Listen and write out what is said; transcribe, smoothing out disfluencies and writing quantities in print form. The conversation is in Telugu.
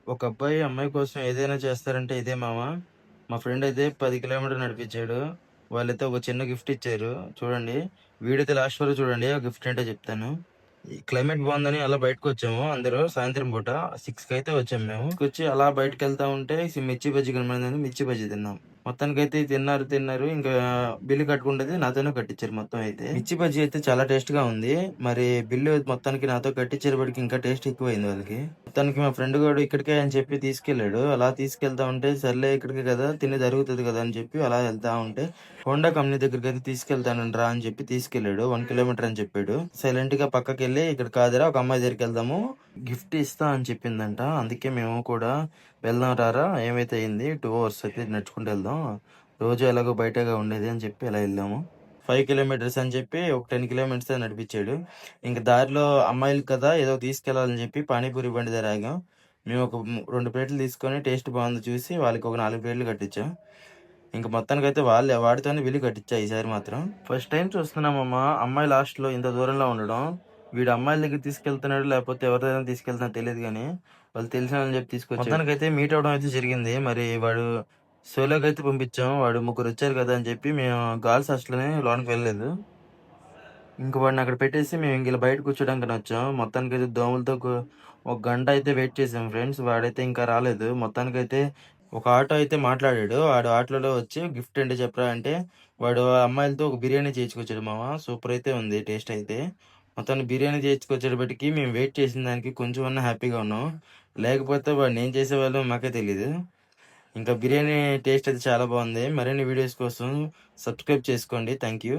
ఒక అబ్బాయి అమ్మాయి కోసం ఏదైనా చేస్తారంటే ఇదే మామ. మా ఫ్రెండ్ అయితే 10 కిలోమీటర్లు నడిపించాడు. వాళ్ళైతే ఒక చిన్న గిఫ్ట్ ఇచ్చారు. చూడండి. వీడియో అయితే లాస్ట్ వరకు చూడండి. ఆ గిఫ్ట్ ఏంటో చెప్తాను. ఈ క్లైమేట్ బాగుందని అలా బయటకొచ్చాము అందరూ సాయంత్రం పూట. 6కి అయితే వచ్చాము మేము. 6కొచ్చి అలా బయటికెళ్తా ఉంటే మిర్చి బజ్జీ కనపడిందని మిర్చి బజ్జీ తిన్నాం. మొత్తానికైతే తిన్నారు. ఇంకా బిల్లు కట్టుకుండేది నాతోనే కట్టించారు మొత్తం అయితే. మిర్చి బజ్జీ అయితే చాలా టేస్ట్‌గా ఉంది. మరి బిల్లు మొత్తానికి నాతో కట్టించేటప్పటికి ఇంకా టేస్ట్ ఎక్కువైంది వాళ్ళకి. మొత్తానికి మా ఫ్రెండ్ గాడు ఇక్కడికే అని చెప్పి తీసుకెళ్ళాడు. అలా తీసుకెళ్తా ఉంటే సర్లే ఇక్కడికే కదా! తినేది అరుగుతది కదా! అని చెప్పి అలా ఎళ్తా ఉంటే హోండా కంపెనీ దగ్గరికైతే తీసుకెళ్తానండి రా అని చెప్పి తీసుకెళ్ళాడు. 1 కిలోమీటర్ అని చెప్పాడు. సైలెంట్‌గా పక్కకెళ్ళి ఇక్కడ కాదురా ఒక అమ్మాయి దగ్గరికెళ్దాము. గిఫ్ట్ ఇస్తా అని చెప్పిందంట. అందుకే మేము కూడా వెళ్దాం రారా ఏమైతే అయింది 2 అవర్స్ అయితే నడుచుకుంటూ వెళ్దాం. రోజు ఎలాగో బయటేగా ఉండేది అని చెప్పి అలా ఎళ్ళాము. 5 కిలోమీటర్స్ అని చెప్పి ఒక 10 కిలోమీటర్స్ నడిపించాడు. ఇంక దారిలో అమ్మాయిలు కదా! ఏదో తీసుకెళ్ళాలని చెప్పి పానీపూరి బండి దగ్గర ఆగాం. మేము ఒక 2 ప్లేట్లు తీసుకొని టేస్ట్ బాగుంది చూసి వాళ్ళకి ఒక 4 ప్లేట్లు కట్టించాం. ఇంక మొత్తానికైతే వాడితోనే బిల్లు కట్టిచ్చా ఈసారి మాత్రం. ఫస్ట్ టైమ్ చూస్తున్నామమ్మా అమ్మాయి లాస్ట్‌లో ఇంత దూరంలో ఉండడం. వీడు అమ్మాయిల దగ్గరికి తీసుకెళ్తున్నాడో లేకపోతే ఎవరి దగ్గరైనా తీసుకెళ్తున్నాడో తెలీదు గానీ, వాళ్ళు తెలిసినోళ్ళని చెప్పి తీసుకొచ్చాడు. మొత్తానికైతే మీట్ అవ్వడం అయితే జరిగింది. మరి వాడు సోలోకైతే పంపించాం. వాడు ముగ్గురొచ్చారు కదా! అని చెప్పి మేము గర్ల్స్ హాస్టల్‌ని లోనకి వెళ్ళలేదు. ఇంక వాడిని అక్కడ పెట్టేసి మేము ఇంక ఇలా బయట కూర్చోడానికని వచ్చాం. మొత్తానికైతే దోమలతో ఒక గంట అయితే వెయిట్ చేసాం ఫ్రెండ్స్. వాడైతే ఇంకా రాలేదు. మొత్తానికైతే ఒక ఆటో అయితే మాట్లాడాడు. ఆడు ఆటోలో వచ్చి గిఫ్ట్ ఏంటో చెప్పరా అంటే, వాడు ఆ అమ్మాయిలతో ఒక బిర్యానీ చేయించుకొచ్చాడు మామ. సూపర్ అయితే ఉంది టేస్ట్ అయితే. మొత్తానికి బిర్యానీ చేయించుకొచ్చేటప్పటికి మేము వెయిట్ చేసిన దానికి కొంచెమన్నా హ్యాపీగా ఉన్నాం. లేకపోతే వాడిని ఏం చేసేవాళ్ళో మాకే తెలీదు. ఇంకా బిర్యానీ టేస్ట్ అయితే చాలా బాగుంది. మరిన్ని వీడియోస్ కోసం సబ్స్క్రైబ్ చేసుకోండి. Thank you.